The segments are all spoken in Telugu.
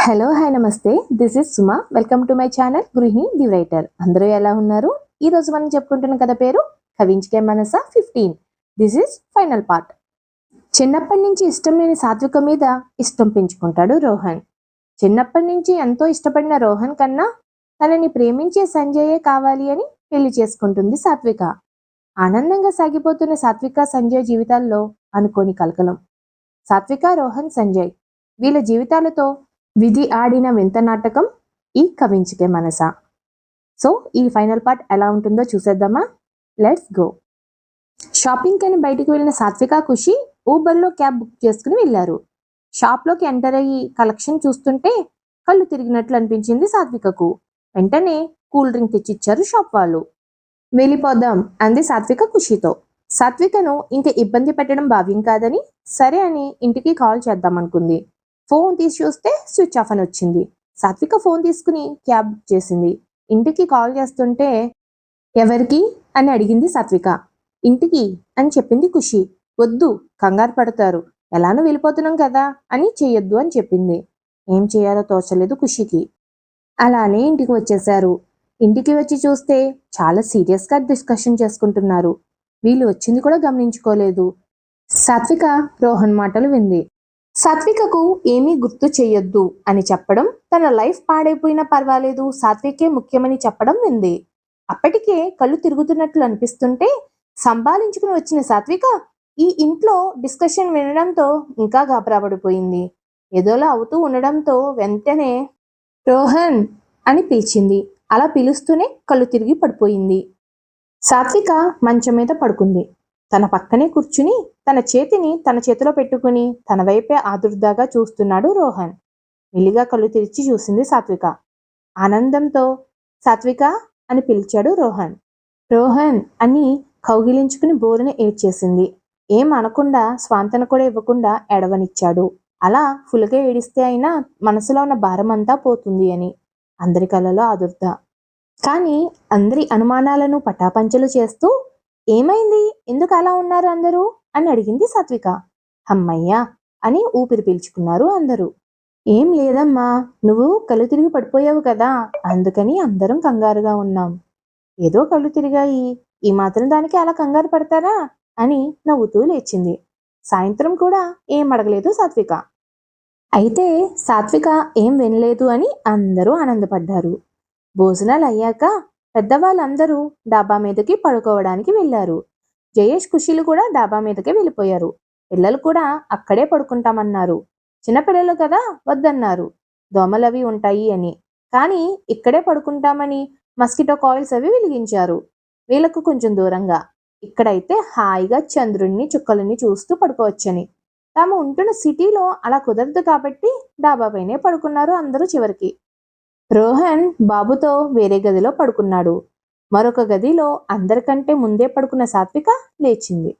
హలో హాయ్ నమస్తే. This is Suma. Welcome to my channel గృహిణి ది రైటర్. అందరూ ఎలా ఉన్నారు? ఈ రోజు మనం చెప్పుకుంటున్న కథ పేరు కవించికే మనస 15. This is final part. చిన్నప్పటి నుంచి ఇష్టం లేని సాత్విక మీద ఇష్టం పెంచుకుంటాడు రోహన్. చిన్నప్పటి నుంచి ఎంతో ఇష్టపడిన రోహన్ కన్నా తనని ప్రేమించే సంజయే కావాలి అని పెళ్లి చేసుకుంటుంది సాత్విక. ఆనందంగా సాగిపోతున్న సాత్విక సంజయ్ జీవితాల్లో అనుకోని కలకలం. సాత్విక, రోహన్, సంజయ్ వీళ్ళ జీవితాలతో విధి ఆడిన వింత నాటకం ఈ కవించికే మనస. సో ఈ ఫైనల్ పార్ట్ ఎలా ఉంటుందో చూసేద్దామా? Let's go. షాపింగ్ అని బయటికి వెళ్ళిన సాత్విక, ఖుషి ఊబర్లో క్యాబ్ బుక్ చేసుకుని వెళ్ళారు. షాప్లోకి ఎంటర్ అయ్యి కలెక్షన్ చూస్తుంటే కళ్ళు తిరిగినట్లు అనిపించింది సాత్వికకు. వెంటనే కూల్ డ్రింక్ తెచ్చిచ్చారు షాప్ వాళ్ళు. వెళ్ళిపోదాం అంది సాత్విక ఖుషితో. సాత్వికను ఇంకా ఇబ్బంది పెట్టడం భావ్యం కాదని సరే అని ఇంటికి కాల్ చేద్దామనుకుంది. ఫోన్ తీసి చూస్తే స్విచ్ ఆఫ్ అని వచ్చింది. సాత్విక ఫోన్ తీసుకుని క్యాబ్ బుక్ చేసింది. ఇంటికి కాల్ చేస్తుంటే ఎవరికి అని అడిగింది సాత్విక. ఇంటికి అని చెప్పింది ఖుషి. వద్దు, కంగారు పడతారు, ఎలానూ వెళ్ళిపోతున్నాం కదా అని చెయ్యొద్దు అని చెప్పింది. ఏం చేయాలో తోచలేదు ఖుషికి. అలానే ఇంటికి వచ్చేశారు. ఇంటికి వచ్చి చూస్తే చాలా సీరియస్గా డిస్కషన్ చేసుకుంటున్నారు. వీళ్ళు వచ్చింది కూడా గమనించుకోలేదు. సాత్విక రోహన్ మాటలు వింది. సాత్వికకు ఏమీ గుర్తు చెయ్యొద్దు అని చెప్పడం, తన లైఫ్ పాడైపోయినా పర్వాలేదు, సాత్వికే ముఖ్యమని చెప్పడం వింది. అప్పటికే కళ్ళు తిరుగుతున్నట్లు అనిపిస్తుంటే సంభాళించుకుని వచ్చిన సాత్విక ఈ ఇంట్లో డిస్కషన్ వినడంతో ఇంకా గాబరాపడిపోయింది. ఏదోలా అవుతూ ఉండడంతో వెంటనే రోహన్ అని పిలిచింది. అలా పిలుస్తూనే కళ్ళు తిరిగి పడిపోయింది. సాత్విక మంచం మీద పడుకుంది. తన పక్కనే కూర్చుని తన చేతిని తన చేతిలో పెట్టుకుని తన వైపే ఆదుర్దాగా చూస్తున్నాడు రోహన్. మెల్లిగా కళ్ళు తెరిచి చూసింది సాత్విక. ఆనందంతో సాత్విక అని పిలిచాడు రోహన్. రోహన్ అని కౌగిలించుకుని బోరుని ఏడ్చేసింది. ఏం అనకుండా స్వాంతన కూడా ఇవ్వకుండా ఎడవనిచ్చాడు. అలా ఫుల్గా ఏడిస్తే అయినా మనసులో ఉన్న భారమంతా పోతుంది అని. అందరి కళ్ళలో ఆదుర్ద. కానీ అందరి అనుమానాలను పటాపంచలు చేస్తూ ఏమైంది, ఎందుకు అలా ఉన్నారు అందరూ అని అడిగింది సాత్విక. అమ్మయ్యా అని ఊపిరి పీల్చుకున్నారు అందరూ. ఏం లేదమ్మా, నువ్వు కళ్ళు తిరిగి పడిపోయావు కదా, అందుకని అందరం కంగారుగా ఉన్నాం. ఏదో కళ్ళు తిరిగాయి, ఈ మాత్రం దానికి అలా కంగారు పడతారా అని నవ్వుతూ లేచింది. సాయంత్రం కూడా ఏం అడగలేదు సాత్విక. అయితే సాత్విక ఏం వినలేదు అని అందరూ ఆనందపడ్డారు. భోజనాలు అయ్యాక పెద్దవాళ్ళందరూ డాబా మీదకి పడుకోవడానికి వెళ్ళారు. జయేష్, ఖుషీలు కూడా డాబా మీదకే వెళ్ళిపోయారు. పిల్లలు కూడా అక్కడే పడుకుంటామన్నారు. చిన్నపిల్లలు కదా వద్దన్నారు, దోమలవి ఉంటాయి అని. కానీ ఇక్కడే పడుకుంటామని మస్కిటో కాయిల్స్ అవి వెలిగించారు వీళ్ళకు కొంచెం దూరంగా. ఇక్కడైతే హాయిగా చంద్రుణ్ణి చుక్కలని చూస్తూ పడుకోవచ్చని. తాము ఉంటున్న సిటీలో అలా కుదరదు కాబట్టి డాబా పైనే పడుకున్నారు అందరూ. చివరికి రోహన్ బాబుతో వేరే గదిలో పడుకున్నాడు. మరొక గదిలో అందరికంటే ముందే పడుకున్న సాత్విక లేచింది.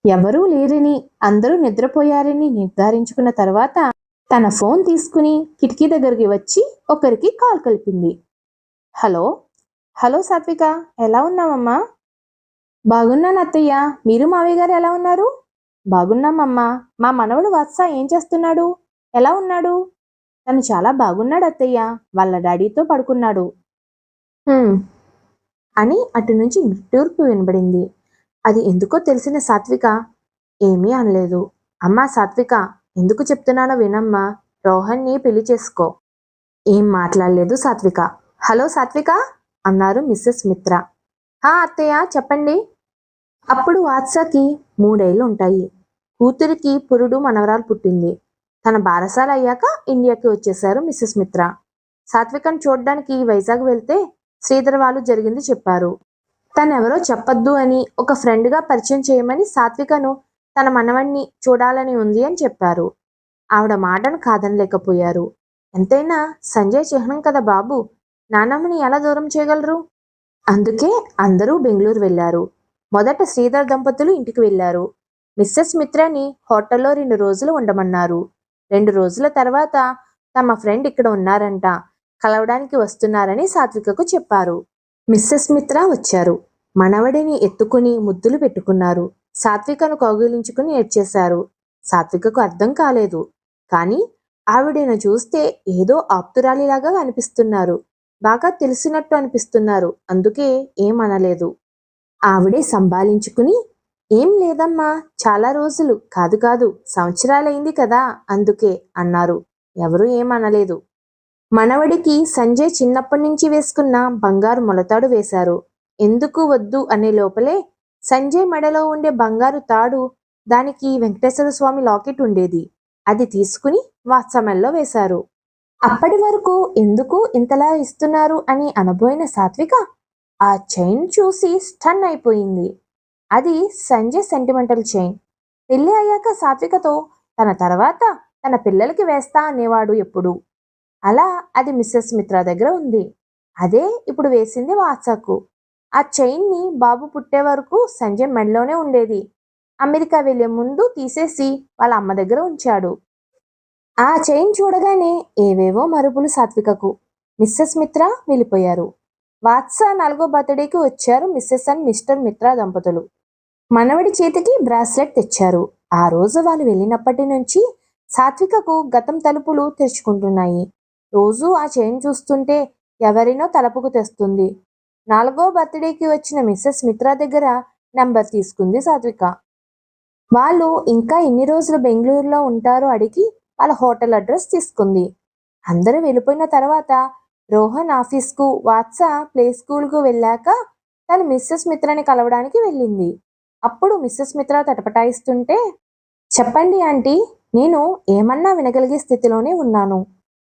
ఎవరూ లేరని, అందరూ నిద్రపోయారని నిర్ధారించుకున్న తర్వాత తన ఫోన్ తీసుకుని కిటికీ దగ్గరికి వచ్చి ఒకరికి కాల్ కలిపింది. హలో హలో సాత్విక, ఎలా ఉన్నావమ్మా? బాగున్నాను అత్తయ్య, మీరు మావయ్య గారు ఎలా ఉన్నారు? బాగున్నామమ్మా. మా మనవడు వత్స ఏం చేస్తున్నాడు, ఎలా ఉన్నాడు? తను చాలా బాగున్నాడు అత్తయ్య, వాళ్ళ డాడీతో పడుకున్నాడు అని అటు నుంచి నిట్టూర్పు వినబడింది. అది ఎందుకో తెలిసిన సాత్విక ఏమీ అనలేదు. అమ్మా సాత్విక, ఎందుకు చెప్తున్నానో వినమ్మా, రోహన్ని పెళ్లి చేసుకో. ఏం మాట్లాడలేదు సాత్విక. హలో సాత్విక అన్నారు మిస్సెస్ మిత్ర. హా అత్తయ్య చెప్పండి. అప్పుడు వాత్సకి 3 ఏళ్ళు ఉంటాయి. కూతురికి పురుడు మనవరాలు పుట్టింది. తన బారసాల అయ్యాక ఇండియాకి వచ్చేశారు మిస్సెస్ మిత్ర. సాత్వికను చూడ్డానికి వైజాగ్ వెళ్తే శ్రీధర్ వాళ్ళు జరిగింది చెప్పారు. తనెవరో చెప్పొద్దు అని ఒక ఫ్రెండ్గా పరిచయం చేయమని సాత్వికను తన మనవణ్ణి చూడాలని ఉంది అని చెప్పారు. ఆవిడ మాటను కాదనలేకపోయారు. ఎంతైనా సంజయ్ చిహ్నం కదా బాబు, నానమ్మని ఎలా దూరం చేయగలరు? అందుకే అందరూ బెంగళూరు వెళ్లారు. మొదట శ్రీధర్ దంపతులు ఇంటికి వెళ్లారు. మిస్సెస్ మిత్రని హోటల్లో 2 రోజులు ఉండమన్నారు. 2 రోజుల తర్వాత తమ ఫ్రెండ్ ఇక్కడ ఉన్నారంట, కలవడానికి వస్తున్నారని సాత్వికకు చెప్పారు. మిస్సెస్ మిత్ర వచ్చారు. మనవడిని ఎత్తుకుని ముద్దులు పెట్టుకున్నారు. సాత్వికను కౌగిలించుకుని ఏడ్చేశారు. సాత్వికకు అర్థం కాలేదు. కానీ ఆవిడను చూస్తే ఏదో ఆప్తురాలిలాగా అనిపిస్తున్నారు. బాగా తెలిసినట్టు అనిపిస్తున్నారు. అందుకే ఏమనలేదు. ఆవిడే సంభాళించుకుని, ఏం లేదమ్మా, చాలా రోజులు కాదు కాదు సంవత్సరాలైంది కదా అందుకే అన్నారు. ఎవరూ ఏమనలేదు. మనవడికి సంజయ్ చిన్నప్పటి నుంచి వేసుకున్న బంగారు మొలతాడు వేశారు. ఎందుకు వద్దు అనే లోపలే సంజయ్ మెడలో ఉండే బంగారు తాడు, దానికి వెంకటేశ్వర స్వామి లాకెట్ ఉండేది. అది తీసుకుని వాత్సమెల్లో వేశారు. అప్పటి వరకు ఎందుకు ఇంతలా ఇస్తున్నారు అని అనబోయిన సాత్విక ఆ చైన్ చూసి స్టన్ అయిపోయింది. అది సంజయ్ సెంటిమెంటల్ చైన్. పెళ్లి అయ్యాక సాత్వికతో తన తర్వాత తన పిల్లలకి వేస్తా అనేవాడు ఎప్పుడు. అలా అది మిస్సెస్ మిత్రా దగ్గర ఉంది. అదే ఇప్పుడు వేసింది వాత్సకు. ఆ చైన్ని బాబు పుట్టే వరకు సంజయ్ మెడలోనే ఉండేది. అమెరికా వెళ్లే ముందు తీసేసి వాళ్ళ అమ్మ దగ్గర ఉంచాడు. ఆ చైన్ చూడగానే ఏవేవో మరుపులు సాత్వికకు. మిస్సెస్ మిత్రా వెళ్ళిపోయారు. వాత్స 4వ బర్త్డేకి వచ్చారు మిస్సెస్ అండ్ మిస్టర్ మిత్రా దంపతులు. మనవడి చేతికి బ్రాస్లెట్ తెచ్చారు. ఆ రోజు వాళ్ళు వెళ్ళినప్పటి నుంచి సాత్వికకు గతం తలుపులు తెరుచుకుంటున్నాయి. రోజూ ఆ చైన్ చూస్తుంటే ఎవరినో తలపుకు తెస్తుంది. 4వ బర్త్డేకి వచ్చిన మిస్సెస్ మిత్రా దగ్గర నంబర్ తీసుకుంది సాత్విక. వాళ్ళు ఇంకా ఎన్ని రోజులు బెంగళూరులో ఉంటారో అడిగి వాళ్ళ హోటల్ అడ్రస్ తీసుకుంది. అందరూ వెళ్ళిపోయిన తర్వాత రోహన్ ఆఫీస్కు, వాత్స ప్లే స్కూల్కు వెళ్ళాక తను మిస్సెస్ మిత్రాని కలవడానికి వెళ్ళింది. అప్పుడు మిస్సెస్ మిత్రా తటపటాయిస్తుంటే, చెప్పండి ఆంటీ, నేను ఏమన్నా వినగలిగే స్థితిలోనే ఉన్నాను.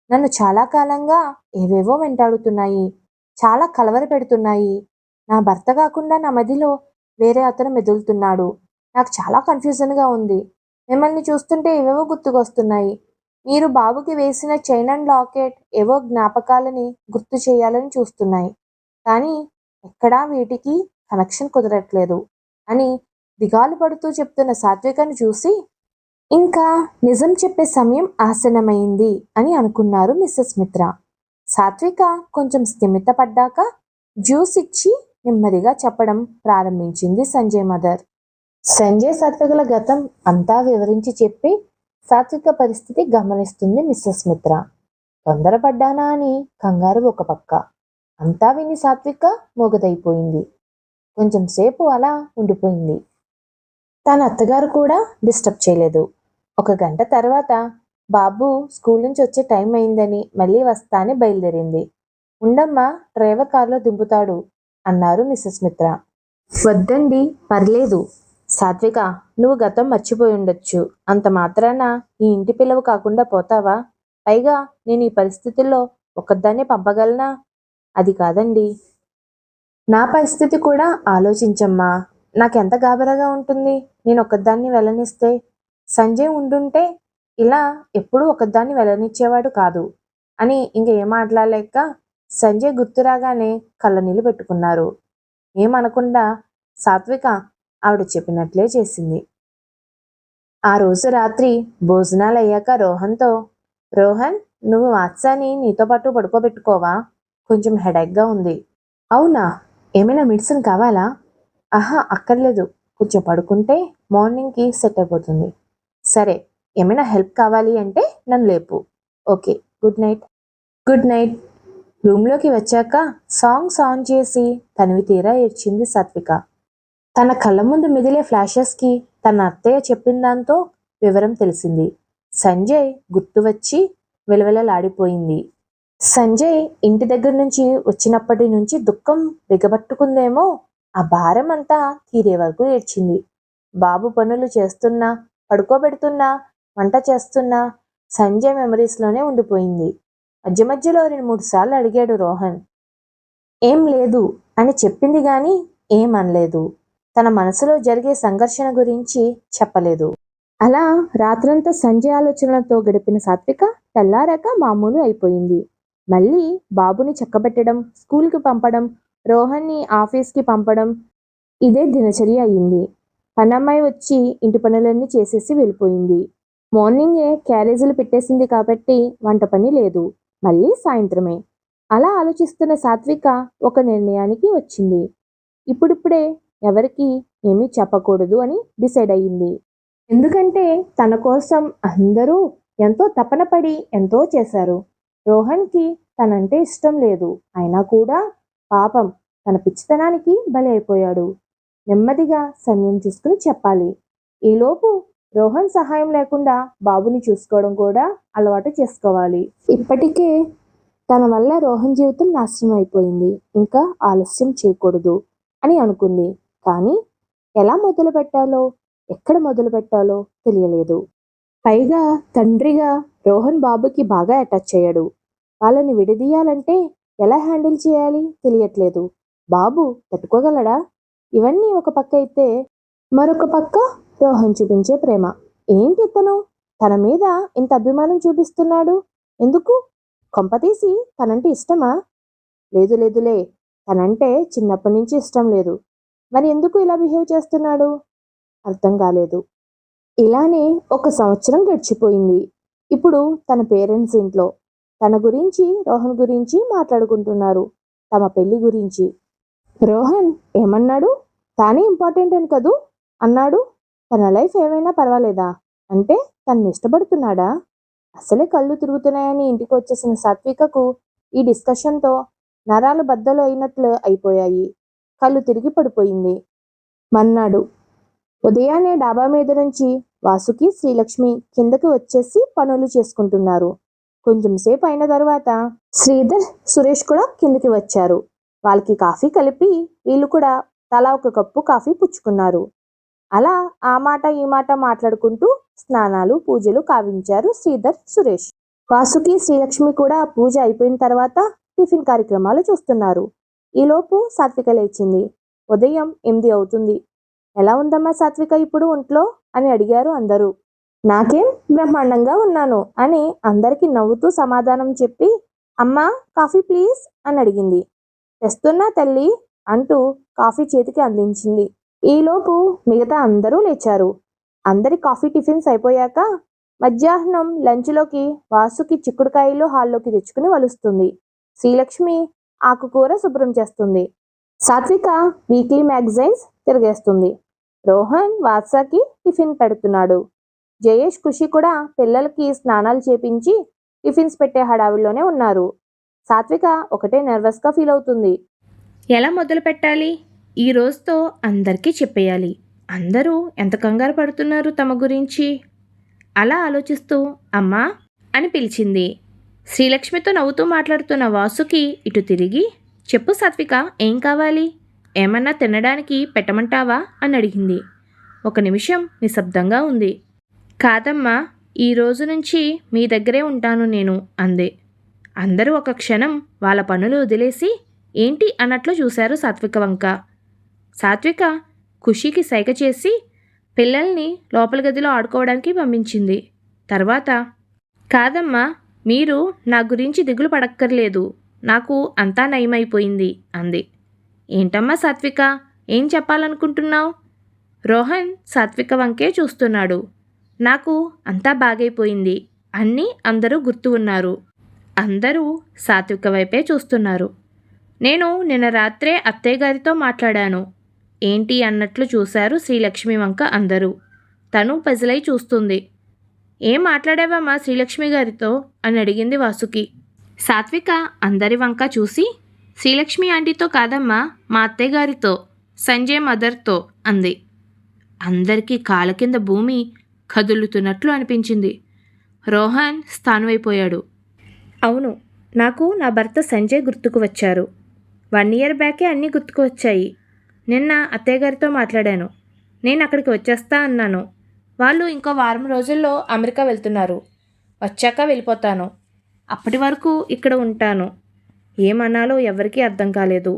నన్ను చాలా కాలంగా ఏవేవో వెంటాడుతున్నాయి. చాలా కలవర పెడుతున్నాయి. నా భర్త కాకుండా నా మదిలో వేరే అతను మెదులుతున్నాడు. నాకు చాలా కన్ఫ్యూజన్గా ఉంది. మిమ్మల్ని చూస్తుంటే ఏవేవో గుర్తుకొస్తున్నాయి. మీరు బాబుకి వేసిన చైన్ అండ్ లాకెట్ ఏవో జ్ఞాపకాలని గుర్తు చేయాలని చూస్తున్నాయి. కానీ ఎక్కడా వీటికి కనెక్షన్ కుదరట్లేదు అని దిగాలు పడుతూ చెప్తున్న సాత్వికను చూసి, ఇంకా నిజం చెప్పే సమయం ఆసన్నమైంది అని అనుకున్నారు మిస్సెస్ మిత్రా. సాత్విక కొంచెం స్థిమితపడ్డాక జ్యూస్ ఇచ్చి నెమ్మదిగా చెప్పడం ప్రారంభించింది సంజయ్ మదర్. సంజయ్ సాత్వికల గతం అంతా వివరించి చెప్పి సాత్విక పరిస్థితి గమనిస్తుంది మిస్సెస్ మిత్రా. తొందరపడ్డానా అని కంగారు ఒక పక్క. అంతా విని సాత్విక మోగదైపోయింది. కొంచెం సేపు అలా ఉండిపోయింది. తన అత్తగారు కూడా డిస్టర్బ్ చేయలేదు. 1 గంట తర్వాత బాబు స్కూల్ నుంచి వచ్చే టైం అయిందని మళ్ళీ వస్తా అని బయలుదేరింది. ఉండమ్మా, డ్రైవర్ కారులో దింపుతాడు అన్నారు మిస్సెస్ మిత్రా. వద్దండి, పర్లేదు. సాత్విక, నువ్వు గతం మర్చిపోయి ఉండొచ్చు. అంత మాత్రాన ఈ ఇంటి పిల్లవు కాకుండా పోతావా? పైగా నేను ఈ పరిస్థితుల్లో ఒక్కదాన్నే పంపగలనా? అది కాదండి. నా పరిస్థితి కూడా ఆలోచించమ్మా. నాకెంత గాబరాగా ఉంటుంది నేను ఒక్కదాన్ని వెళ్ళనిస్తే. సంజయ్ ఉండుంటే ఇలా ఎప్పుడూ ఒకదాన్ని వెళ్ళనిచ్చేవాడు కాదు అని ఇంక ఏం మాట్లాడలేక సంజయ్ గుర్తు రాగానే కళ్ళనీళ్ళు పెట్టుకున్నారు. ఏమనకుండా సాత్విక ఆవిడ చెప్పినట్లే చేసింది. ఆ రోజు రాత్రి భోజనాలు అయ్యాక రోహన్తో, రోహన్, నువ్వు వాత్సాని నీతో పాటు పడుకోబెట్టుకోవా? కొంచెం హెడేక్గా ఉంది. అవునా? ఏమైనా మెడిసిన్ కావాలా? ఆహా, అక్కర్లేదు. కొంచెం పడుకుంటే మార్నింగ్కి సెట్ అయిపోతుంది. సరే, ఏమైనా హెల్ప్ కావాలి అంటే నన్ను లేపు. Okay, good night. Good night. రూమ్లోకి వచ్చాక సాంగ్స్ ఆన్ చేసి తనివి తీరా ఏడ్చింది సాత్విక. తన కళ్ళ ముందు మిదిలే ఫ్లాషెస్కి తన అత్తయ్య చెప్పిన దాంతో వివరం తెలిసింది. సంజయ్ గుర్తు వచ్చి విలవిలలాడిపోయింది. సంజయ్ ఇంటి దగ్గర నుంచి వచ్చినప్పటి నుంచి దుఃఖం బిగబట్టుకుందేమో, ఆ భారం అంతా తీరే వరకు ఏడ్చింది. బాబు పనులు చేస్తున్నా, పడుకోబెడుతున్నా, వంట చేస్తున్నా సంజయ్ మెమరీస్లోనే ఉండిపోయింది. మధ్య మధ్యలో 2-3 సార్లు అడిగాడు రోహన్. ఏం లేదు అని చెప్పింది గాని ఏమనలేదు. తన మనసులో జరిగే సంఘర్షణ గురించి చెప్పలేదు. అలా రాత్రంతా సంజయ్ ఆలోచనలతో గడిపిన సాత్విక తెల్లారాక మామూలు అయిపోయింది. మళ్ళీ బాబుని చక్కబెట్టడం, స్కూల్కి పంపడం, రోహన్ని ఆఫీస్కి పంపడం, ఇదే దినచర్య అయ్యింది. పనమ్మాయి వచ్చి ఇంటి పనులన్నీ చేసేసి వెళ్ళిపోయింది. మార్నింగే క్యారేజీలు పెట్టేసింది కాబట్టి వంట పని లేదు. మళ్ళీ సాయంత్రమే. అలా ఆలోచిస్తున్న సాత్విక ఒక నిర్ణయానికి వచ్చింది. ఇప్పుడిప్పుడే ఎవరికి ఏమీ చెప్పకూడదు అని డిసైడ్ అయ్యింది. ఎందుకంటే తన కోసం అందరూ ఎంతో తపన పడి ఎంతో చేశారు. రోహన్కి తనంటే ఇష్టం లేదు, అయినా కూడా పాపం తన పిచ్చితనానికి బలి అయిపోయాడు. నెమ్మదిగా సమయం తీసుకుని చెప్పాలి. ఈలోపు రోహన్ సహాయం లేకుండా బాబుని చూసుకోవడం కూడా అలవాటు చేసుకోవాలి. ఇప్పటికే తన వల్ల రోహన్ జీవితం నాశనం అయిపోయింది, ఇంకా ఆలస్యం చేయకూడదు అని అనుకుంది. కానీ ఎలా మొదలు పెట్టాలో, ఎక్కడ మొదలు పెట్టాలో తెలియలేదు. పైగా తండ్రిగా రోహన్ బాబుకి బాగా అటాచ్ అయ్యాడు. వాళ్ళని విడదీయాలంటే ఎలా హ్యాండిల్ చేయాలి తెలియట్లేదు. బాబు తట్టుకోగలడా? ఇవన్నీ ఒక పక్క అయితే, మరొక పక్క రోహన్ చూపించే ప్రేమ. ఏంటి ఇతను తన మీద ఇంత అభిమానం చూపిస్తున్నాడు? ఎందుకు? కొంపతీసి తనంటే ఇష్టమా? లేదు లేదులే, తనంటే చిన్నప్పటి నుంచి ఇష్టం లేదు. మరి ఎందుకు ఇలా బిహేవ్ చేస్తున్నాడు? అర్థం కాలేదు. ఇలానే 1 సంవత్సరం గడిచిపోయింది. ఇప్పుడు తన పేరెంట్స్ ఇంట్లో తన గురించి, రోహన్ గురించి మాట్లాడుకుంటున్నారు. తమ పెళ్లి గురించి. రోహన్ ఏమన్నాడు? తానే ఇంపార్టెంట్ అని కదూ అన్నాడు. తన లైఫ్ ఏమైనా పర్వాలేదా? అంటే తన్ని ఇష్టపడుతున్నాడా? అసలే కళ్ళు తిరుగుతున్నాయని ఇంటికి వచ్చేసిన సాత్వికకు ఈ డిస్కషన్తో నరాలు బద్దలు అయినట్లు అయిపోయాయి. కళ్ళు తిరిగి పడిపోయింది. మన్నాడు ఉదయాన్నే డాబా మీద నుంచి వాసుకి, శ్రీలక్ష్మి కిందకి వచ్చేసి పనులు చేసుకుంటున్నారు. కొంచెం సేపు అయిన తర్వాత శ్రీధర్, సురేష్ కూడా కిందకి వచ్చారు. వాళ్ళకి కాఫీ కలిపి వీళ్ళు కూడా తలా 1 కప్పు కాఫీ పుచ్చుకున్నారు. అలా ఆ మాట ఈ మాట మాట్లాడుకుంటూ స్నానాలు, పూజలు కావించారు శ్రీధర్, సురేష్. వాసుకి, శ్రీలక్ష్మి కూడా పూజ అయిపోయిన తర్వాత టిఫిన్ కార్యక్రమాలు చూస్తున్నారు. ఈలోపు సాత్విక లేచింది. ఉదయం 8 అవుతుంది. ఎలా ఉందమ్మా సాత్విక ఇప్పుడు ఒంట్లో అని అడిగారు అందరూ. నాకేం బ్రహ్మాండంగా ఉన్నాను అని అందరికీ నవ్వుతూ సమాధానం చెప్పి, అమ్మా కాఫీ ప్లీజ్ అని అడిగింది. తెస్తున్నా తల్లి అంటూ కాఫీ చేతికి అందించింది. ఈలోపు మిగతా అందరూ లేచారు. అందరి కాఫీ టిఫిన్స్ అయిపోయాక మధ్యాహ్నం లంచ్లోకి వాసుకి చిక్కుడుకాయలు హాల్లోకి తెచ్చుకుని వలుస్తుంది. శ్రీలక్ష్మి ఆకుకూర శుభ్రం చేస్తుంది. సాత్విక వీక్లీ మ్యాగజైన్స్ తిరిగేస్తుంది. రోహన్ వాత్సాకి టిఫిన్ పెడుతున్నాడు. జయేష్, ఖుషి కూడా పిల్లలకి స్నానాలు చేపించి టిఫిన్స్ పెట్టే హడావిడిలోనే ఉన్నారు. సాత్విక ఒకటే నర్వస్గా ఫీల్ అవుతుంది. ఎలా మొదలు పెట్టాలి? ఈ రోజుతో అందరికీ చెప్పేయాలి. అందరూ ఎంత కంగారు పడుతున్నారు తమ గురించి. అలా ఆలోచిస్తూ అమ్మా అని పిలిచింది. శ్రీలక్ష్మితో నవ్వుతూ మాట్లాడుతున్న వాసుకి ఇటు తిరిగి, చెప్పు సాత్విక, ఏం కావాలి? ఏమన్నా తినడానికి పెట్టమంటావా అని అడిగింది. 1 నిమిషం నిశ్శబ్దంగా ఉంది. కాదమ్మా, ఈ రోజు నుంచి మీ దగ్గరే ఉంటాను నేను అందే. అందరూ ఒక క్షణం వాళ్ళ పనులు వదిలేసి ఏంటి అన్నట్లు చూశారు సాత్విక వంక. సాత్విక ఖుషీకి సైగ చేసి పిల్లల్ని లోపల గదిలో ఆడుకోవడానికి పంపించింది. తర్వాత, కాదమ్మా, మీరు నా గురించి దిగులు పడక్కర్లేదు, నాకు అంతా నయమైపోయింది అంది. ఏంటమ్మా సాత్విక, ఏం చెప్పాలనుకుంటున్నావు? రోహన్ సాత్విక వంకే చూస్తున్నాడు. నాకు అంతా బాగైపోయింది అన్నీ అందరూ గుర్తు ఉన్నారు. అందరూ సాత్విక వైపే చూస్తున్నారు. నేను నిన్న రాత్రే అత్తయ్య గారితో మాట్లాడాను. ఏంటి అన్నట్లు చూశారు శ్రీలక్ష్మి వంక అందరూ. తను పజిలై చూస్తుంది. ఏం మాట్లాడావమ్మా శ్రీలక్ష్మి గారితో అని అడిగింది వాసుకి. సాత్విక అందరి వంక చూసి, శ్రీలక్ష్మి ఆంటీతో కాదమ్మా, మా అత్తయ్య గారితో, సంజయ్ మదర్తో అంది. అందరికీ కాళ్ళ కింద భూమి కదులుతున్నట్లు అనిపించింది. రోహన్ స్థానమైపోయాడు. అవును, నాకు నా భర్త సంజయ్ గుర్తుకు వచ్చారు. 1 ఇయర్ బ్యాకే అన్నీ గుర్తుకు వచ్చాయి. నిన్న అత్తయ్య గారితో మాట్లాడాను. నేను అక్కడికి వచ్చేస్తా అన్నాను. వాళ్ళు ఇంకో వారం రోజుల్లో అమెరికా వెళ్తున్నారు. వచ్చాక వెళ్ళిపోతాను. అప్పటి వరకు ఇక్కడ ఉంటాను. ఏమనాలో ఎవరికీ అర్థం కాలేదు.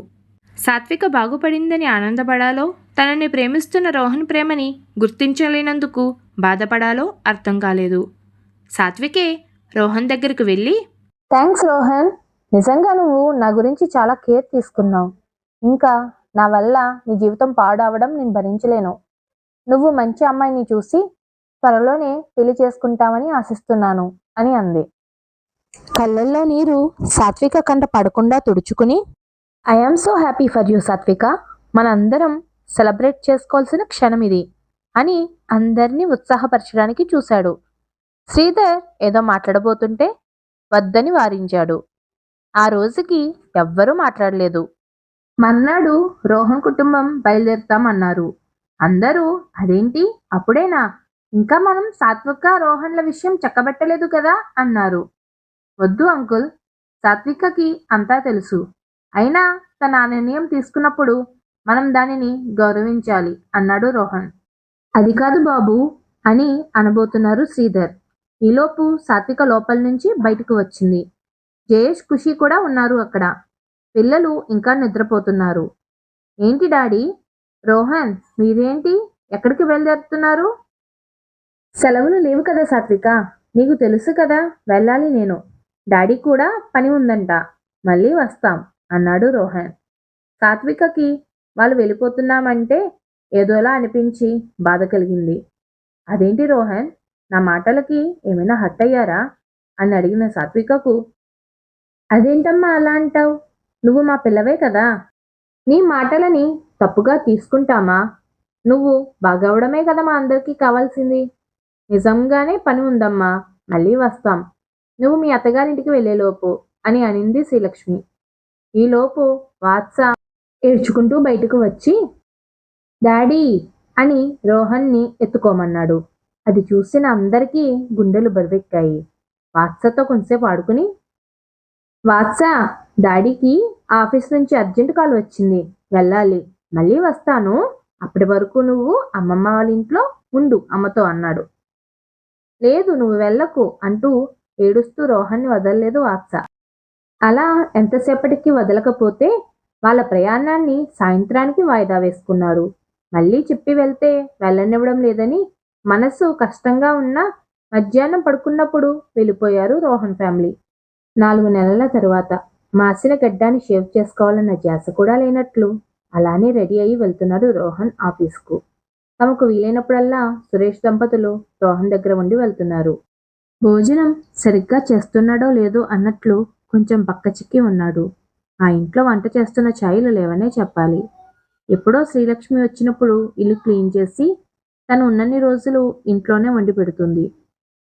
సాత్విక బాగుపడిందని ఆనందపడాలో, తనని ప్రేమిస్తున్న రోహన్ ప్రేమని గుర్తించలేనందుకు బాధపడాలో అర్థం కాలేదు. సాత్వికే రోహన్ దగ్గరికి వెళ్ళి, థ్యాంక్స్ రోహన్, నిజంగా నువ్వు నా గురించి చాలా కేర్ తీసుకున్నావు. ఇంకా నా వల్ల నీ జీవితం పాడవడం నేను భరించలేను. నువ్వు మంచి అమ్మాయిని చూసి త్వరలోనే పెళ్లి చేసుకుంటామని ఆశిస్తున్నాను అని అంది. కళ్ళల్లో నీరు సాత్విక కంట పడకుండా తుడుచుకుని, I am so happy for you Satvika, మనందరం సెలబ్రేట్ చేసుకోవాల్సిన క్షణం ఇది అని అందరినీ ఉత్సాహపరచడానికి చూశాడు. శ్రీధర్ ఏదో మాట్లాడబోతుంటే వద్దని వారించాడు. ఆ రోజుకి ఎవ్వరూ మాట్లాడలేదు. మర్నాడు రోహన్ కుటుంబం బయలుదేరుతామన్నారు. అందరూ అదేంటి అప్పుడేనా? ఇంకా మనం సాత్విక రోహన్ల విషయం చక్కబెట్టలేదు కదా అన్నారు. వద్దు అంకుల్, సాత్వికకి అంతా తెలుసు. అయినా తన ఆ నిర్ణయం తీసుకున్నప్పుడు మనం దానిని గౌరవించాలి అన్నాడు రోహన్. అది కాదు బాబు అని అనబోతున్నారు శ్రీధర్. ఈలోపు సాత్విక లోపల నుంచి బయటకు వచ్చింది. జయేష్, ఖుషి కూడా ఉన్నారు అక్కడ. పిల్లలు ఇంకా నిద్రపోతున్నారు. ఏంటి డాడీ? రోహన్, మీరేంటి ఎక్కడికి బయలుదేరుతున్నారు? సెలవులు లేవు కదా సాత్విక, నీకు తెలుసు కదా వెళ్ళాలి నేను. డాడీ కూడా పని ఉందంట, మళ్ళీ వస్తాం అన్నాడు రోహన్. సాత్వికకి వాళ్ళు వెళ్ళిపోతున్నామంటే ఏదోలా అనిపించి బాధ కలిగింది. అదేంటి రోహన్, నా మాటలకి ఏమైనా హర్ట్ అయ్యారా అని అడిగిన సాత్వికకు, అదేంటమ్మా అలా అంటావు? నువ్వు మా పిల్లవే కదా, నీ మాటలని తప్పుగా తీసుకుంటామా? నువ్వు బాగవడమే కదా మా అందరికీ కావాల్సింది. నిజంగానే పని ఉందమ్మా, మళ్ళీ వస్తాం, నువ్వు మీ అత్తగారింటికి వెళ్ళేలోపు అని అనింది శ్రీలక్ష్మి. ఈలోపు వాత్స ఏడ్చుకుంటూ బయటకు వచ్చి డాడీ అని రోహన్ని ఎత్తుకోమన్నాడు. అది చూసిన అందరికీ గుండెలు బరువెక్కాయి. వాత్సతో కొంచెంసేపు ఆడుకుని, వాత్స, డాడీకి ఆఫీస్ నుంచి అర్జెంట్ కాల్ వచ్చింది, వెళ్ళాలి, మళ్ళీ వస్తాను, అప్పటి వరకు నువ్వు అమ్మమ్మ వాళ్ళ ఇంట్లో ఉండు అమ్మతో అన్నాడు. లేదు, నువ్వు వెళ్ళకు అంటూ ఏడుస్తూ రోహన్ని వదలలేదు వాత్స. అలా ఎంతసేపటికి వదలకపోతే వాళ్ళ ప్రయాణాన్ని సాయంత్రానికి వాయిదా వేసుకున్నారు. మళ్ళీ చెప్పి వెళ్తే వెళ్ళనివ్వడం లేదని మనసు కష్టంగా ఉన్నా మధ్యాహ్నం పడుకున్నప్పుడు వెళ్ళిపోయారు రోహన్ ఫ్యామిలీ. 4 నెలల తరువాత మాసిన గడ్డాన్ని షేవ్ చేసుకోవాలన్న ధ్యాస కూడా లేనట్లు అలానే రెడీ అయి వెళ్తున్నాడు రోహన్ ఆఫీస్కు. తమకు వీలైనప్పుడల్లా సురేష్ దంపతులు రోహన్ దగ్గర ఉండి వెళ్తున్నారు. భోజనం సరిగ్గా చేస్తున్నాడో లేదో అన్నట్లు కొంచెం బక్కచిక్కి ఉన్నాడు. ఆ ఇంట్లో వంట చేస్తున్న ఛాయలు లేవనే చెప్పాలి. ఎప్పుడో శ్రీలక్ష్మి వచ్చినప్పుడు ఇల్లు క్లీన్ చేసి తను ఉన్నన్ని రోజులు ఇంట్లోనే వండి పెడుతుంది.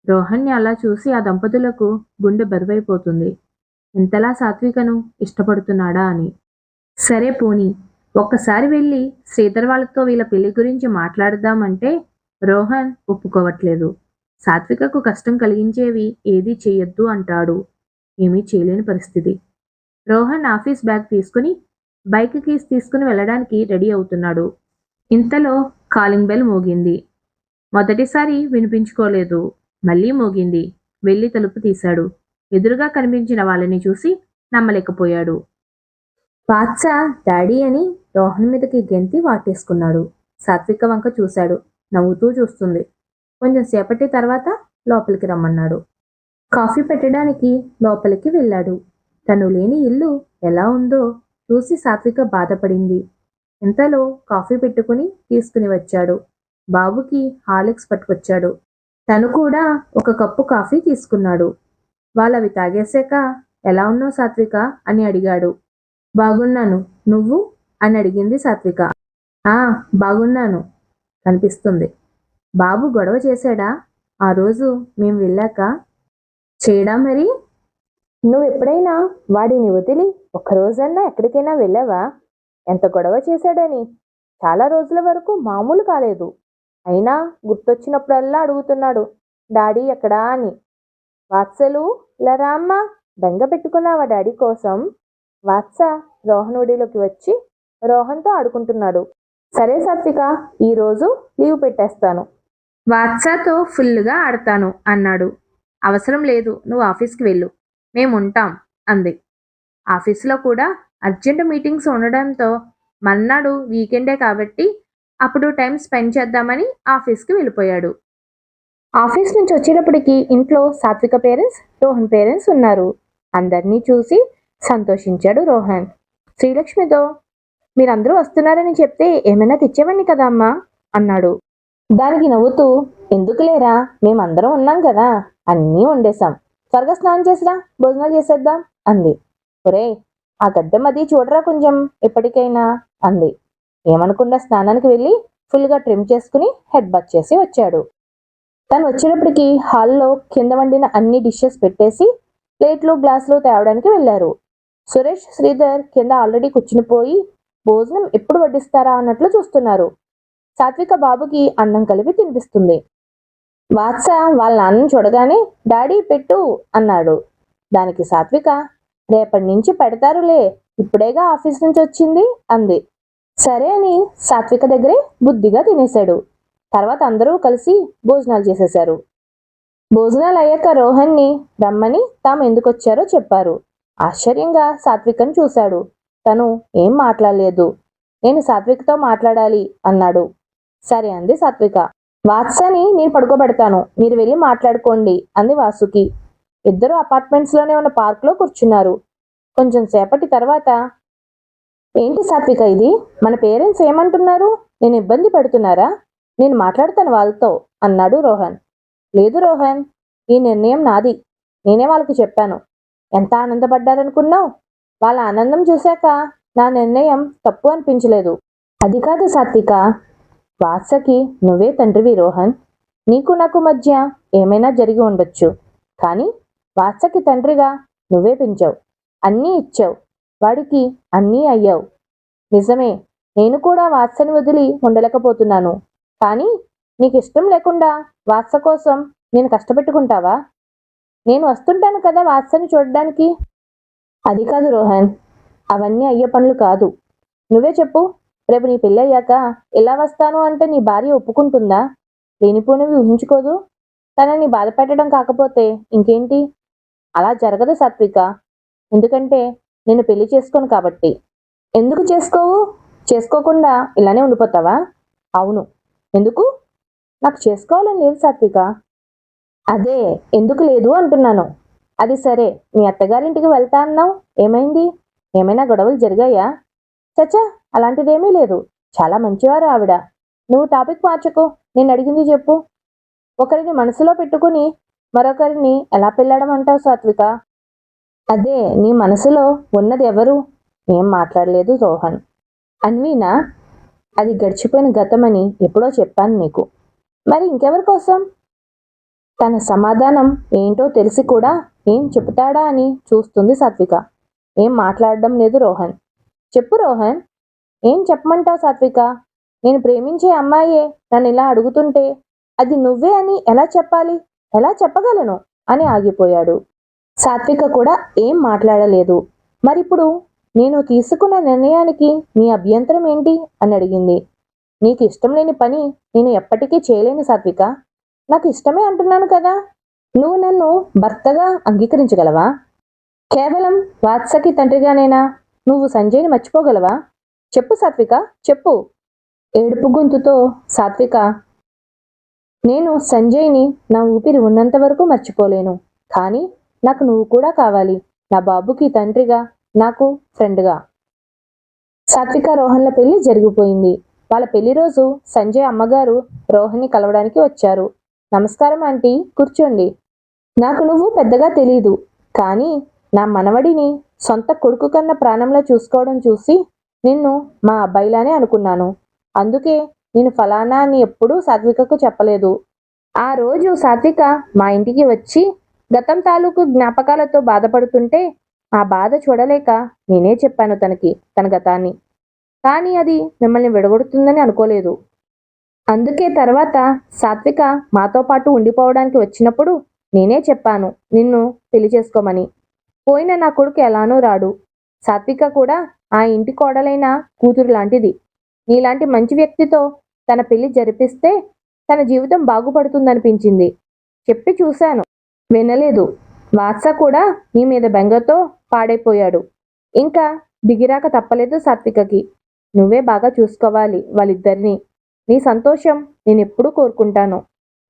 రోహన్ని అలా చూసి ఆ దంపతులకు గుండె బరువైపోతుంది. ఇంతలా సాత్వికను ఇష్టపడుతున్నాడా అని. సరే పోనీ, ఒక్కసారి వెళ్ళి శ్రీధర్ వాళ్ళతో వీళ్ళ పెళ్లి గురించి మాట్లాడదామంటే రోహన్ ఒప్పుకోవట్లేదు. సాత్వికకు కష్టం కలిగించేవి ఏదీ చెయ్యొద్దు అంటాడు. ఏమీ చేయలేని పరిస్థితి. రోహన్ ఆఫీస్ బ్యాగ్ తీసుకుని బైక్ కీస్ తీసుకుని వెళ్ళడానికి రెడీ అవుతున్నాడు. ఇంతలో కాలింగ్ బెల్ మోగింది. మొదటిసారి వినిపించుకోలేదు. మళ్ళీ మోగింది. వెళ్ళి తలుపు తీశాడు. ఎదురుగా కనిపించిన వాళ్ళని చూసి నమ్మలేకపోయాడు. వాత్స, డాడీ అని రోహన్ మీదకి గెంతి వాటేసుకున్నాడు. సాత్విక వంక చూశాడు. నవ్వుతూ చూస్తుంది. కొంచెం సేపటి తర్వాత లోపలికి రమ్మన్నాడు. కాఫీ పెట్టడానికి లోపలికి వెళ్ళాడు. తను లేని ఇల్లు ఎలా ఉందో చూసి సాత్విక బాధపడింది. ఇంతలో కాఫీ పెట్టుకుని తీసుకుని వచ్చాడు. బాబుకి హార్లిక్స్ పట్టుకొచ్చాడు. తను కూడా ఒక కప్పు కాఫీ తీసుకున్నాడు. వాళ్ళవి తాగేశాక ఎలా ఉన్నావు సాత్విక అని అడిగాడు. బాగున్నాను, నువ్వు అని అడిగింది సాత్విక. ఆ, బాగున్నాను కనిపిస్తుంది. బాబు గొడవ చేశాడా ఆ రోజు మేం వెళ్ళాక? చేయడా మరి? నువ్వెప్పుడైనా వాడిని వదిలి ఒక్కరోజన్నా ఎక్కడికైనా వెళ్ళావా? ఎంత గొడవ చేశాడని. చాలా రోజుల వరకు మామూలు కాలేదు. అయినా గుర్తొచ్చినప్పుడల్లా అడుగుతున్నాడు, డాడీ ఎక్కడా అని. వాత్సలు, ఇలా రామ్మా, బెంగ పెట్టుకున్నావా డాడీ కోసం? వాత్స రోహనుడిలోకి వచ్చి రోహన్తో ఆడుకుంటున్నాడు. సరే సాత్విక, ఈరోజు లీవ్ పెట్టేస్తాను, వాత్సతో ఫుల్గా ఆడతాను అన్నాడు. అవసరం లేదు, నువ్వు ఆఫీస్కి వెళ్ళు, మేముంటాం అంది. ఆఫీసులో కూడా అర్జెంట్ మీటింగ్స్ ఉండడంతో మర్నాడు వీకెండే కాబట్టి అప్పుడు టైం స్పెండ్ చేద్దామని ఆఫీస్కి వెళ్ళిపోయాడు. ఆఫీస్ నుంచి వచ్చేటప్పటికి ఇంట్లో సాత్విక పేరెంట్స్, రోహన్ పేరెంట్స్ ఉన్నారు. అందరినీ చూసి సంతోషించాడు రోహన్. శ్రీలక్ష్మితో, మీరందరూ వస్తున్నారని చెప్తే ఏమైనా తెచ్చేవాడిని కదా అమ్మా అన్నాడు. దానికి నవ్వుతూ, ఎందుకులేరా, మేమందరం ఉన్నాం కదా, అన్నీ వండేశాం, త్వరగా స్నానం చేసిరా, భోజనాలు చేసేద్దాం అంది. ఒరే, ఆ గడ్డం అది చూడరా కొంచెం ఎప్పటికైనా అంది. ఏమనకుండా స్నానానికి వెళ్ళి ఫుల్గా ట్రిమ్ చేసుకుని హెడ్ బాత్ చేసి వచ్చాడు. తను వచ్చేటప్పటికి హాల్లో కింద వండిన అన్ని డిషెస్ పెట్టేసి ప్లేట్లు గ్లాసులు తేవడానికి వెళ్ళారు. సురేష్ శ్రీధర్ కింద ఆల్రెడీ కూర్చునిపోయి భోజనం ఎప్పుడు వడ్డిస్తారా అన్నట్లు చూస్తున్నారు. సాత్విక బాబుకి అన్నం కలిపి తినిపిస్తుంది. వాత్స వాళ్ళ నాన్నని చూడగానే డాడీ పెట్టు అన్నాడు. దానికి సాత్విక రేపటి నుంచి పెడతారులే, ఇప్పుడేగా ఆఫీస్ నుంచి వచ్చింది అంది. సరే అని సాత్విక దగ్గరే బుద్ధిగా తినేశాడు. తర్వాత అందరూ కలిసి భోజనాలు చేసేశారు. భోజనాలు అయ్యాక రోహన్ని రమ్మని తాము ఎందుకొచ్చారో చెప్పారు. ఆశ్చర్యంగా సాత్వికను చూశాడు. తను ఏం మాట్లాడలేదు. నేను సాత్వికతో మాట్లాడాలి అన్నాడు. సరే అంది సాత్విక. వాత్సని నేను పడుకోబెడతాను, మీరు వెళ్ళి మాట్లాడుకోండి అంది వాసుకి. ఇద్దరు అపార్ట్మెంట్స్లోనే ఉన్న పార్క్లో కూర్చున్నారు. కొంచెం సేపటి తర్వాత ఏంటి సాత్విక ఇది, మన పేరెంట్స్ ఏమంటున్నారు, నేను ఇబ్బంది పెడుతున్నారా, నేను మాట్లాడతాను వాళ్ళతో అన్నాడు రోహన్. లేదు రోహన్, ఈ నిర్ణయం నాది, నేనే వాళ్ళకి చెప్పాను. ఎంత ఆనందపడ్డారనుకున్నావు, వాళ్ళ ఆనందం చూశాక నా నిర్ణయం తప్పు అనిపించలేదు. అది కాదు సాత్విక, వాత్సకి నువ్వే తండ్రివి రోహన్. నీకు నాకు మధ్య ఏమైనా జరిగి ఉండొచ్చు, కానీ వాత్సకి తండ్రిగా నువ్వే పెంచావు, అన్నీ ఇచ్చావు, వాడికి అన్నీ అయ్యావు. నిజమే, నేను కూడా వాత్సని వదిలి ఉండలేకపోతున్నాను. కానీ నీకు ఇష్టం లేకుండా వాత్స కోసం నేను కష్టపెట్టుకుంటావా? నేను వస్తుంటాను కదా వాత్సని చూడడానికి. అది కాదు రోహన్, అవన్నీ అయ్యే పనులు కాదు. నువ్వే చెప్పు, రేపు నీ పెళ్ళయ్యాక ఎలా వస్తాను అంటే నీ భార్య ఒప్పుకుంటుందా? లేనిపోనివి ఊహించుకోదు. తనని బాధ పెట్టడం కాకపోతే ఇంకేంటి? అలా జరగదు సాత్విక, ఎందుకంటే నేను పెళ్లి చేసుకోను కాబట్టి. ఎందుకు చేసుకోవు? చేసుకోకుండా ఇలానే ఉండిపోతావా? అవును. ఎందుకు? నాకు చేసుకోవాలని లేదు సాత్విక. అదే ఎందుకు లేదు అంటున్నాను. అది సరే, మీ అత్తగారింటికి వెళ్తా అన్నావు, ఏమైంది? ఏమైనా గొడవలు జరిగాయా? చచ్చా, అలాంటిదేమీ లేదు, చాలా మంచివారు ఆవిడ. నువ్వు టాపిక్ మార్చకు, నేను అడిగింది చెప్పు. ఒకరిని మనసులో పెట్టుకుని మరొకరిని ఎలా పెళ్ళాడమంటావు సాత్విక? అదే నీ మనసులో ఉన్నది ఎవరు? ఏం మాట్లాడలేదు రోహన్. అన్వీనా? అది గడిచిపోయిన గతమని ఎప్పుడో చెప్పాను నీకు. మరి ఇంకెవరి కోసం? తన సమాధానం ఏంటో తెలిసి కూడా ఏం చెబుతాడా అని చూస్తుంది సాత్విక. ఏం మాట్లాడడం లేదు రోహన్. చెప్పు రోహన్, ఏం చెప్పమంటావు సాత్విక? నేను ప్రేమించే అమ్మాయే నన్ను ఇలా అడుగుతుంటే అది నువ్వే అని ఎలా చెప్పాలి, ఎలా చెప్పగలను అని ఆగిపోయాడు. సాత్విక కూడా ఏం మాట్లాడలేదు. మరిప్పుడు నేను తీసుకున్న నిర్ణయానికి నీ అభ్యంతరం ఏంటి అని అడిగింది. నీకు ఇష్టం లేని పని నేను ఎప్పటికీ చేయలేను సాత్విక. నాకు ఇష్టమే అంటున్నాను కదా. నువ్వు నన్ను భర్తగా అంగీకరించగలవా? కేవలం వాత్సకి తండ్రిగానేనా? నువ్వు సంజయ్ని మర్చిపోగలవా? చెప్పు సాత్విక, చెప్పు. ఏడుపు గొంతుతో సాత్విక, నేను సంజయ్ని నా ఊపిరి ఉన్నంత వరకు మర్చిపోలేను. కానీ నాకు నువ్వు కూడా కావాలి, నా బాబుకి తండ్రిగా, నాకు ఫ్రెండ్గా. సాత్విక రోహన్ల పెళ్లి జరిగిపోయింది. వాళ్ళ పెళ్లి రోజు సంజయ్ అమ్మగారు రోహన్ని కలవడానికి వచ్చారు. నమస్కారం ఆంటీ, కూర్చోండి. నాకు నువ్వు పెద్దగా తెలీదు, కానీ నా మనవడిని సొంత కొడుకు కన్నా ప్రాణంలో చూసుకోవడం చూసి నిన్ను మా అబ్బాయిలానే అనుకున్నాను. అందుకే నేను ఫలానా అని ఎప్పుడూ సాత్వికకు చెప్పలేదు. ఆ రోజు సాత్విక మా ఇంటికి వచ్చి గతం తాలూకు జ్ఞాపకాలతో బాధపడుతుంటే ఆ బాధ చూడలేక నేనే చెప్పాను తనకి తన గతాన్ని. కానీ అది మిమ్మల్ని విడగొడుతుందని అనుకోలేదు. అందుకే తర్వాత సాత్విక మాతో పాటు ఉండిపోవడానికి వచ్చినప్పుడు నేనే చెప్పాను నిన్ను పెళ్లి చేసుకోమని. పోయిన నా కొడుకు ఎలానూ రాడు. సాత్విక కూడా ఆ ఇంటి కోడలైన కూతురు లాంటిది. నీలాంటి మంచి వ్యక్తితో తన పెళ్లి జరిపిస్తే తన జీవితం బాగుపడుతుందనిపించింది. చెప్పి చూశాను, వినలేదు. వాత్స కూడా నీ మీద బెంగతో పాడైపోయాడు. ఇంకా దిగిరాక తప్పలేదు సాత్వికకి. నువ్వే బాగా చూసుకోవాలి వాళ్ళిద్దరినీ. నీ సంతోషం నేనెప్పుడూ కోరుకుంటాను.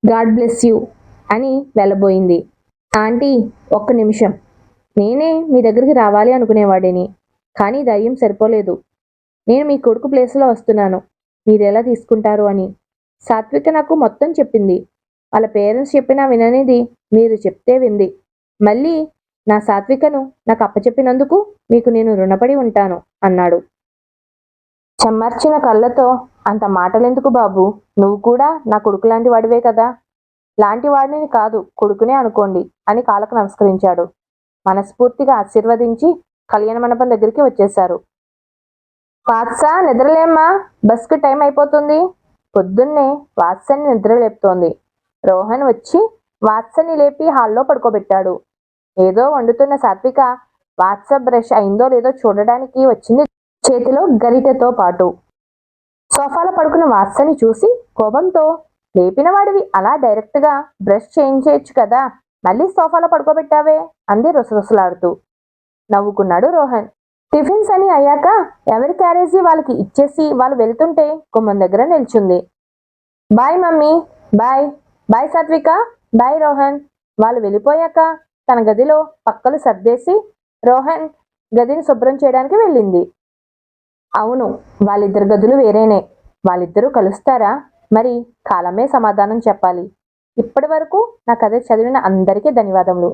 గాడ్ బ్లెస్ యూ అని వెళ్ళబోయింది. ఆంటీ, ఒక్క నిమిషం. నేనే మీ దగ్గరికి రావాలి అనుకునేవాడిని, కానీ ధైర్యం సరిపోలేదు. నేను మీ కొడుకు ప్లేస్లో వస్తున్నాను, మీరెలా తీసుకుంటారు అని. సాత్విక నాకు మొత్తం చెప్పింది. వాళ్ళ పేరెంట్స్ చెప్పినా విననిది మీరు చెప్తే వింది. మళ్ళీ నా సాత్వికను నాకు అప్పచెప్పినందుకు మీకు నేను రుణపడి ఉంటాను అన్నాడు. చెమ్మర్చిన కళ్ళతో, అంత మాటలెందుకు బాబు, నువ్వు కూడా నా కొడుకు లాంటి వాడివే కదా. లాంటి వాడిని కాదు, కొడుకునే అనుకోండి అని కాళ్ళకు నమస్కరించాడు. మనస్ఫూర్తిగా ఆశీర్వదించి కళ్యాణ మండపం దగ్గరికి వచ్చేశారు. వాత్స, నిద్రలేమ్మా, బస్కి టైం అయిపోతుంది. పొద్దున్నే వాత్సని నిద్ర లేపుతోంది. రోహన్ వచ్చి వాత్సని లేపి హాల్లో పడుకోబెట్టాడు. ఏదో వండుతున్న సాత్విక వాత్స బ్రష్ అయిందో లేదో చూడడానికి వచ్చింది చేతిలో గరిటెతో పాటు. సోఫాలో పడుకున్న వాత్సని చూసి కోపంతో, లేపిన వాడివి అలా డైరెక్ట్గా బ్రష్ చేయించేయచ్చు కదా, మళ్ళీ సోఫాలో పడుకోబెట్టావే అంది రుసరుసలాడుతూ. నవ్వుకున్నాడు రోహన్. టిఫిన్స్ అని అయ్యాక ఎవరి క్యారేజీ వాళ్ళకి ఇచ్చేసి వాళ్ళు వెళ్తుంటే గుమ్మం దగ్గర నిల్చుంది. Bye mummy. Bye. Bye Satvika. Bye Rohan. వాళ్ళు వెళ్ళిపోయాక తన గదిలో పక్కలు సర్దేసి రోహన్ గదిని శుభ్రం చేయడానికి వెళ్ళింది. అవును, వాళ్ళిద్దరు గదులు వేరేనే. వాళ్ళిద్దరూ కలుస్తారా? మరి కాలమే సమాధానం చెప్పాలి. ఇప్పటి వరకు నా కథ చదివిన అందరికీ ధన్యవాదములు.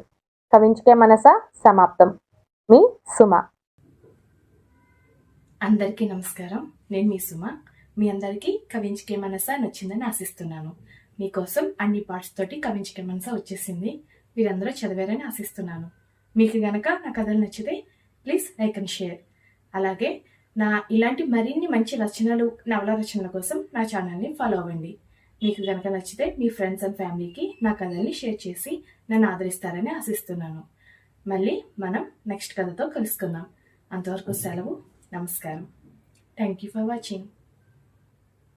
కవించుకే మనసా సమాప్తం. మీ సుమ. అందరికీ నమస్కారం. నేను మీ సుమ. మీ అందరికీ కవించుకే మనసా నచ్చిందని ఆశిస్తున్నాను. మీకోసం అన్ని పార్ట్స్ తోటి కవించుకే మనసా వచ్చేసింది. మీరందరూ చదివారని ఆశిస్తున్నాను. మీకు గనక నా కథలు నచ్చితే ప్లీజ్ లైక్ అండ్ షేర్. అలాగే నా ఇలాంటి మరిన్ని మంచి రచనలు, నవల రచనల కోసం నా ఛానల్ని ఫాలో అవ్వండి. మీకు గనక నచ్చితే మీ ఫ్రెండ్స్ అండ్ ఫ్యామిలీకి నా కథల్ని షేర్ చేసి నన్ను ఆదరిస్తారని ఆశిస్తున్నాను. మళ్ళీ మనం నెక్స్ట్ కథతో కలుసుకుందాం. అంతవరకు సెలవు. నమస్కారం. Thank you for watching.